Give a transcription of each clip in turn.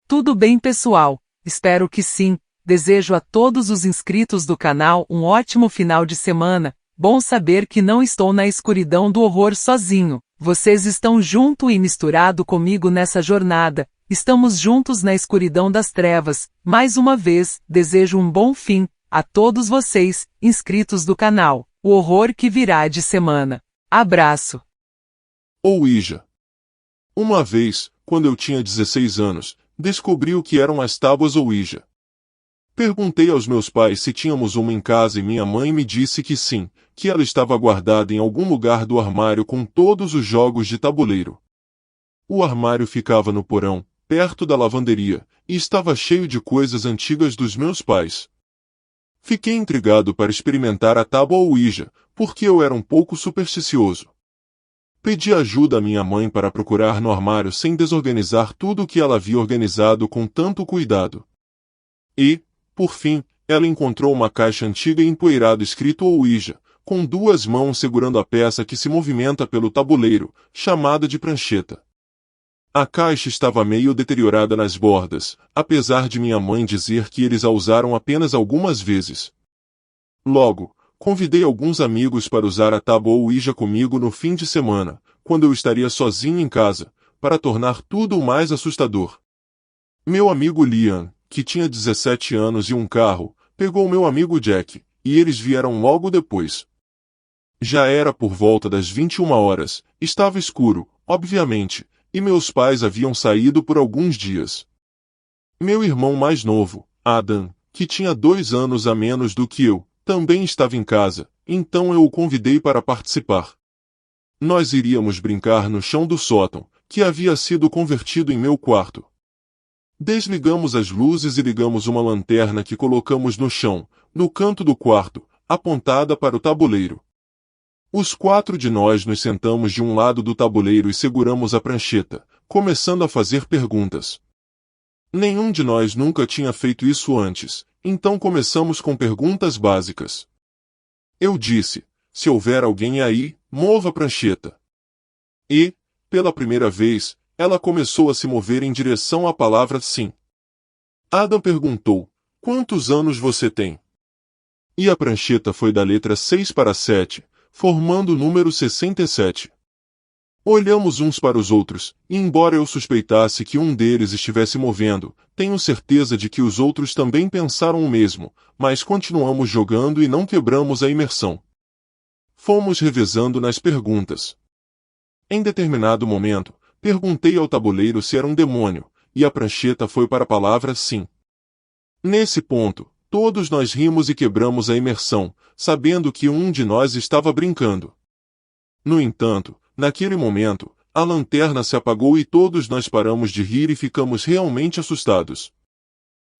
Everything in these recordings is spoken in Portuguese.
Tudo bem, pessoal? Espero que sim. Desejo a todos os inscritos do canal um ótimo final de semana. Bom saber que não estou na escuridão do horror sozinho. Vocês estão junto e misturado comigo nessa jornada. Estamos juntos na escuridão das trevas. Mais uma vez, desejo um bom fim a todos vocês, inscritos do canal. O horror que virá de semana. Abraço. Ouija. Uma vez, quando eu tinha 16 anos, descobri o que eram as tábuas Ouija. Perguntei aos meus pais se tínhamos uma em casa e minha mãe me disse que sim, que ela estava guardada em algum lugar do armário com todos os jogos de tabuleiro. O armário ficava no porão, perto da lavanderia, e estava cheio de coisas antigas dos meus pais. Fiquei intrigado para experimentar a tábua Ouija, porque eu era um pouco supersticioso. Pedi ajuda à minha mãe para procurar no armário sem desorganizar tudo o que ela havia organizado com tanto cuidado. E, por fim, ela encontrou uma caixa antiga e empoeirada escrito Ouija, com duas mãos segurando a peça que se movimenta pelo tabuleiro, chamada de prancheta. A caixa estava meio deteriorada nas bordas, apesar de minha mãe dizer que eles a usaram apenas algumas vezes. Logo, convidei alguns amigos para usar a tábua Ouija comigo no fim de semana, quando eu estaria sozinho em casa, para tornar tudo mais assustador. Meu amigo Liam, que tinha 17 anos e um carro, pegou meu amigo Jack, e eles vieram logo depois. Já era por volta das 21 horas, estava escuro, obviamente, e meus pais haviam saído por alguns dias. Meu irmão mais novo, Adam, que tinha 2 anos a menos do que eu, também estava em casa, então eu o convidei para participar. Nós iríamos brincar no chão do sótão, que havia sido convertido em meu quarto. Desligamos as luzes e ligamos uma lanterna que colocamos no chão, no canto do quarto, apontada para o tabuleiro. Os 4 de nós nos sentamos de um lado do tabuleiro e seguramos a prancheta, começando a fazer perguntas. Nenhum de nós nunca tinha feito isso antes, então começamos com perguntas básicas. Eu disse, se houver alguém aí, mova a prancheta. E, pela primeira vez, ela começou a se mover em direção à palavra sim. Adam perguntou, quantos anos você tem? E a prancheta foi da letra 6 para 7, formando o número 67. Olhamos uns para os outros, e embora eu suspeitasse que um deles estivesse movendo, tenho certeza de que os outros também pensaram o mesmo, mas continuamos jogando e não quebramos a imersão. Fomos revezando nas perguntas. Em determinado momento, perguntei ao tabuleiro se era um demônio, e a prancheta foi para a palavra sim. Nesse ponto, todos nós rimos e quebramos a imersão, sabendo que um de nós estava brincando. No entanto, naquele momento, a lanterna se apagou e todos nós paramos de rir e ficamos realmente assustados.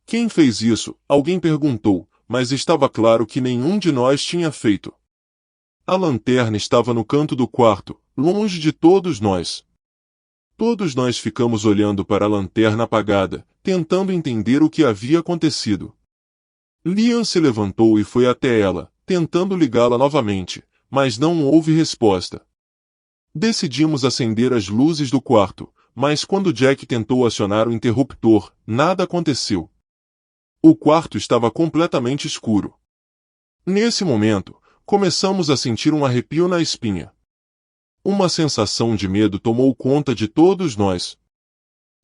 Quem fez isso? Alguém perguntou, mas estava claro que nenhum de nós tinha feito. A lanterna estava no canto do quarto, longe de todos nós. Todos nós ficamos olhando para a lanterna apagada, tentando entender o que havia acontecido. Liam se levantou e foi até ela, tentando ligá-la novamente, mas não houve resposta. Decidimos acender as luzes do quarto, mas quando Jack tentou acionar o interruptor, nada aconteceu. O quarto estava completamente escuro. Nesse momento, começamos a sentir um arrepio na espinha. Uma sensação de medo tomou conta de todos nós.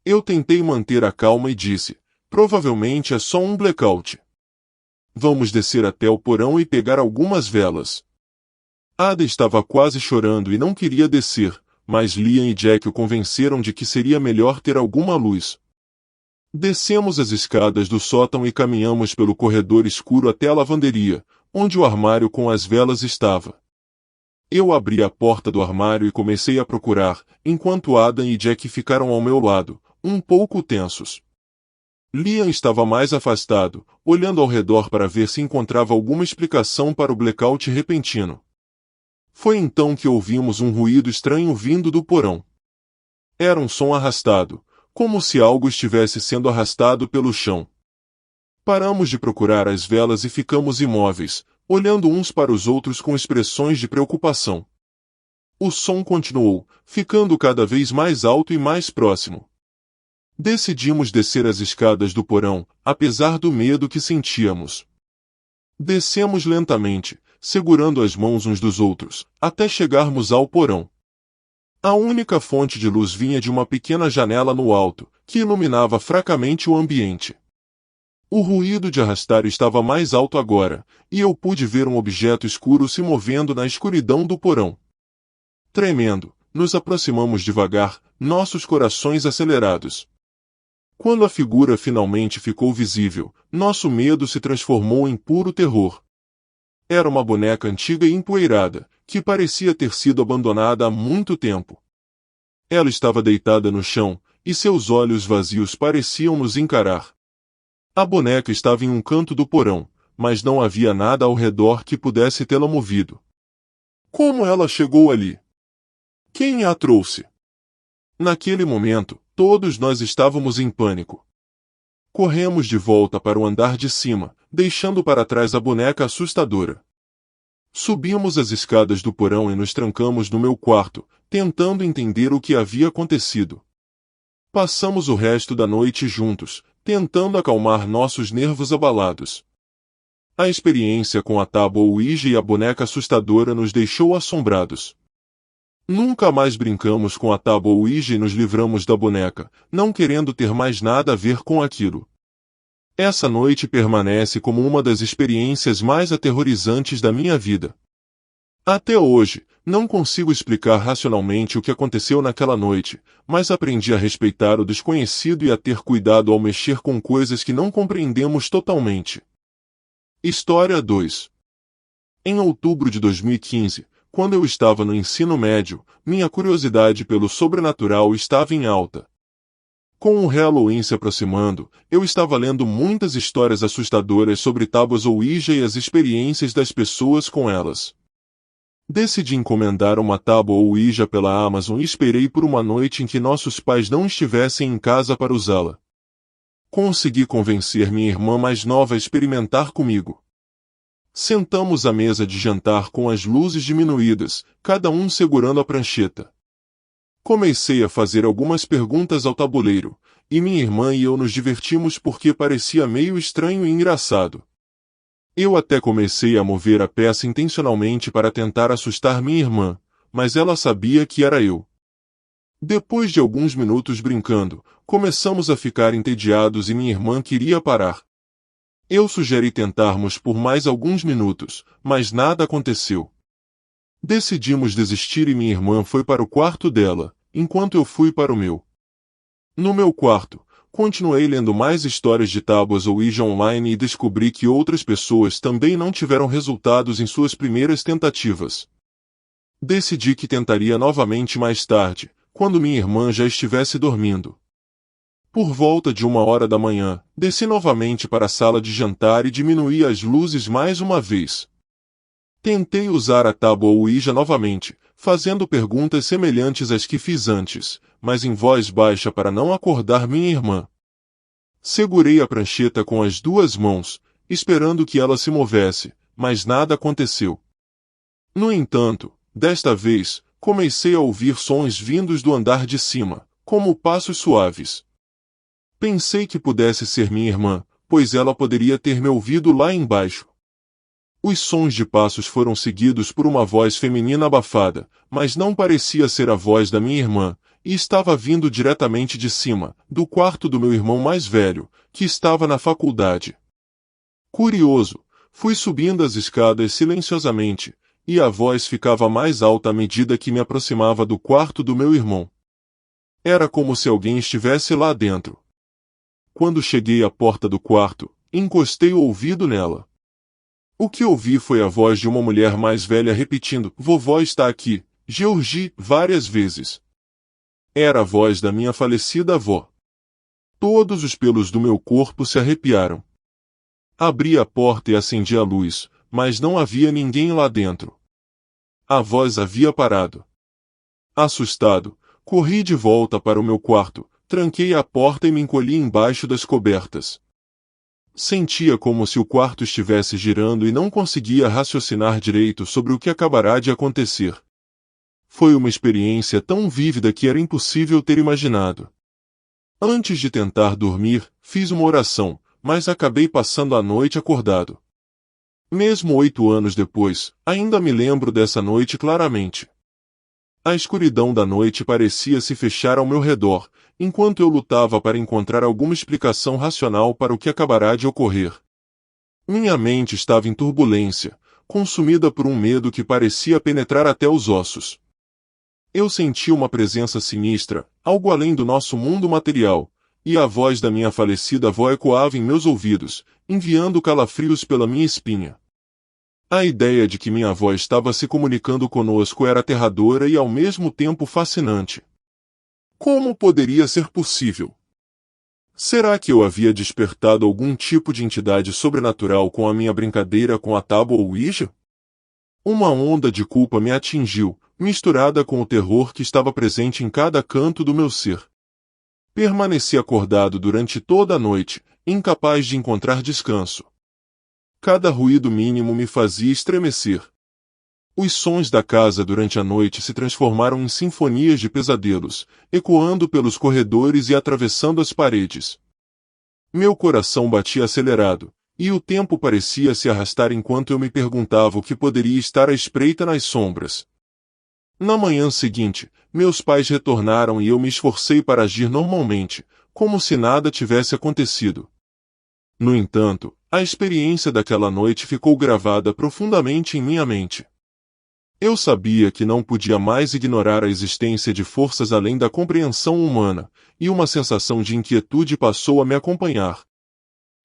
Eu tentei manter a calma e disse, provavelmente é só um blackout. Vamos descer até o porão e pegar algumas velas. Ada estava quase chorando e não queria descer, mas Liam e Jack o convenceram de que seria melhor ter alguma luz. Descemos as escadas do sótão e caminhamos pelo corredor escuro até a lavanderia, onde o armário com as velas estava. Eu abri a porta do armário e comecei a procurar, enquanto Adam e Jack ficaram ao meu lado, um pouco tensos. Liam estava mais afastado, olhando ao redor para ver se encontrava alguma explicação para o blackout repentino. Foi então que ouvimos um ruído estranho vindo do porão. Era um som arrastado, como se algo estivesse sendo arrastado pelo chão. Paramos de procurar as velas e ficamos imóveis, olhando uns para os outros com expressões de preocupação. O som continuou, ficando cada vez mais alto e mais próximo. Decidimos descer as escadas do porão, apesar do medo que sentíamos. Descemos lentamente, segurando as mãos uns dos outros, até chegarmos ao porão. A única fonte de luz vinha de uma pequena janela no alto, que iluminava fracamente o ambiente. O ruído de arrastar estava mais alto agora, e eu pude ver um objeto escuro se movendo na escuridão do porão. Tremendo, nos aproximamos devagar, nossos corações acelerados. Quando a figura finalmente ficou visível, nosso medo se transformou em puro terror. Era uma boneca antiga e empoeirada, que parecia ter sido abandonada há muito tempo. Ela estava deitada no chão, e seus olhos vazios pareciam nos encarar. A boneca estava em um canto do porão, mas não havia nada ao redor que pudesse tê-la movido. Como ela chegou ali? Quem a trouxe? Naquele momento, todos nós estávamos em pânico. Corremos de volta para o andar de cima, deixando para trás a boneca assustadora. Subimos as escadas do porão e nos trancamos no meu quarto, tentando entender o que havia acontecido. Passamos o resto da noite juntos, tentando acalmar nossos nervos abalados. A experiência com a tábua Ouija e a boneca assustadora nos deixou assombrados. Nunca mais brincamos com a tábua Ouija e nos livramos da boneca, não querendo ter mais nada a ver com aquilo. Essa noite permanece como uma das experiências mais aterrorizantes da minha vida. Até hoje, não consigo explicar racionalmente o que aconteceu naquela noite, mas aprendi a respeitar o desconhecido e a ter cuidado ao mexer com coisas que não compreendemos totalmente. História 2. Em outubro de 2015, quando eu estava no ensino médio, minha curiosidade pelo sobrenatural estava em alta. Com o Halloween se aproximando, eu estava lendo muitas histórias assustadoras sobre tábuas Ouija e as experiências das pessoas com elas. Decidi encomendar uma tábua Ouija pela Amazon e esperei por uma noite em que nossos pais não estivessem em casa para usá-la. Consegui convencer minha irmã mais nova a experimentar comigo. Sentamos à mesa de jantar com as luzes diminuídas, cada um segurando a prancheta. Comecei a fazer algumas perguntas ao tabuleiro, e minha irmã e eu nos divertimos porque parecia meio estranho e engraçado. Eu até comecei a mover a peça intencionalmente para tentar assustar minha irmã, mas ela sabia que era eu. Depois de alguns minutos brincando, começamos a ficar entediados e minha irmã queria parar. Eu sugeri tentarmos por mais alguns minutos, mas nada aconteceu. Decidimos desistir e minha irmã foi para o quarto dela, enquanto eu fui para o meu. No meu quarto, continuei lendo mais histórias de tábuas Ouija online e descobri que outras pessoas também não tiveram resultados em suas primeiras tentativas. Decidi que tentaria novamente mais tarde, quando minha irmã já estivesse dormindo. Por volta de 1h da manhã, desci novamente para a sala de jantar e diminuí as luzes mais uma vez. Tentei usar a tábua Ouija novamente, fazendo perguntas semelhantes às que fiz antes, mas em voz baixa para não acordar minha irmã. Segurei a prancheta com as duas mãos, esperando que ela se movesse, mas nada aconteceu. No entanto, desta vez, comecei a ouvir sons vindos do andar de cima, como passos suaves. Pensei que pudesse ser minha irmã, pois ela poderia ter me ouvido lá embaixo. Os sons de passos foram seguidos por uma voz feminina abafada, mas não parecia ser a voz da minha irmã, e estava vindo diretamente de cima, do quarto do meu irmão mais velho, que estava na faculdade. Curioso, fui subindo as escadas silenciosamente, e a voz ficava mais alta à medida que me aproximava do quarto do meu irmão. Era como se alguém estivesse lá dentro. Quando cheguei à porta do quarto, encostei o ouvido nela. O que ouvi foi a voz de uma mulher mais velha repetindo: "Vovó está aqui, Georgie", várias vezes. Era a voz da minha falecida avó. Todos os pelos do meu corpo se arrepiaram. Abri a porta e acendi a luz, mas não havia ninguém lá dentro. A voz havia parado. Assustado, corri de volta para o meu quarto, tranquei a porta e me encolhi embaixo das cobertas. Sentia como se o quarto estivesse girando e não conseguia raciocinar direito sobre o que acabará de acontecer. Foi uma experiência tão vívida que era impossível ter imaginado. Antes de tentar dormir, fiz uma oração, mas acabei passando a noite acordado. Mesmo 8 anos depois, ainda me lembro dessa noite claramente. A escuridão da noite parecia se fechar ao meu redor, enquanto eu lutava para encontrar alguma explicação racional para o que acabará de ocorrer. Minha mente estava em turbulência, consumida por um medo que parecia penetrar até os ossos. Eu senti uma presença sinistra, algo além do nosso mundo material, e a voz da minha falecida avó ecoava em meus ouvidos, enviando calafrios pela minha espinha. A ideia de que minha avó estava se comunicando conosco era aterradora e ao mesmo tempo fascinante. Como poderia ser possível? Será que eu havia despertado algum tipo de entidade sobrenatural com a minha brincadeira com a tábua Ouija? Uma onda de culpa me atingiu, misturada com o terror que estava presente em cada canto do meu ser. Permaneci acordado durante toda a noite, incapaz de encontrar descanso. Cada ruído mínimo me fazia estremecer. Os sons da casa durante a noite se transformaram em sinfonias de pesadelos, ecoando pelos corredores e atravessando as paredes. Meu coração batia acelerado, e o tempo parecia se arrastar enquanto eu me perguntava o que poderia estar à espreita nas sombras. Na manhã seguinte, meus pais retornaram e eu me esforcei para agir normalmente, como se nada tivesse acontecido. No entanto, a experiência daquela noite ficou gravada profundamente em minha mente. Eu sabia que não podia mais ignorar a existência de forças além da compreensão humana, e uma sensação de inquietude passou a me acompanhar.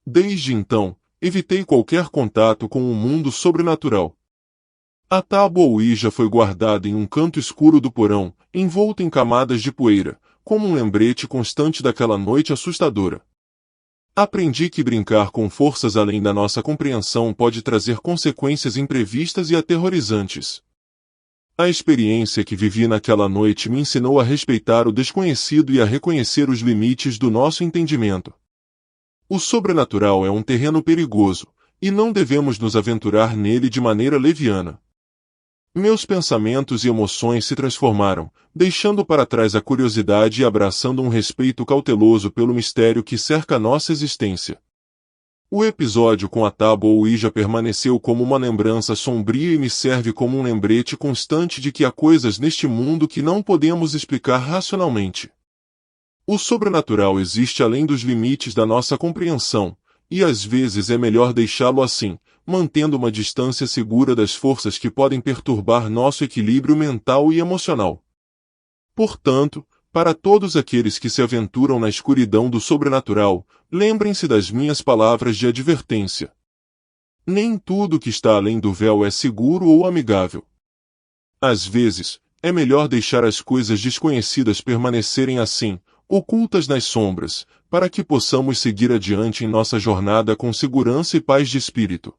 Desde então, evitei qualquer contato com o mundo sobrenatural. A tábua Ouija foi guardada em um canto escuro do porão, envolta em camadas de poeira, como um lembrete constante daquela noite assustadora. Aprendi que brincar com forças além da nossa compreensão pode trazer consequências imprevistas e aterrorizantes. A experiência que vivi naquela noite me ensinou a respeitar o desconhecido e a reconhecer os limites do nosso entendimento. O sobrenatural é um terreno perigoso, e não devemos nos aventurar nele de maneira leviana. Meus pensamentos e emoções se transformaram, deixando para trás a curiosidade e abraçando um respeito cauteloso pelo mistério que cerca nossa existência. O episódio com a tábua Ouija permaneceu como uma lembrança sombria e me serve como um lembrete constante de que há coisas neste mundo que não podemos explicar racionalmente. O sobrenatural existe além dos limites da nossa compreensão, e às vezes é melhor deixá-lo assim, mantendo uma distância segura das forças que podem perturbar nosso equilíbrio mental e emocional. Portanto, para todos aqueles que se aventuram na escuridão do sobrenatural, lembrem-se das minhas palavras de advertência. Nem tudo que está além do véu é seguro ou amigável. Às vezes, é melhor deixar as coisas desconhecidas permanecerem assim, ocultas nas sombras, para que possamos seguir adiante em nossa jornada com segurança e paz de espírito.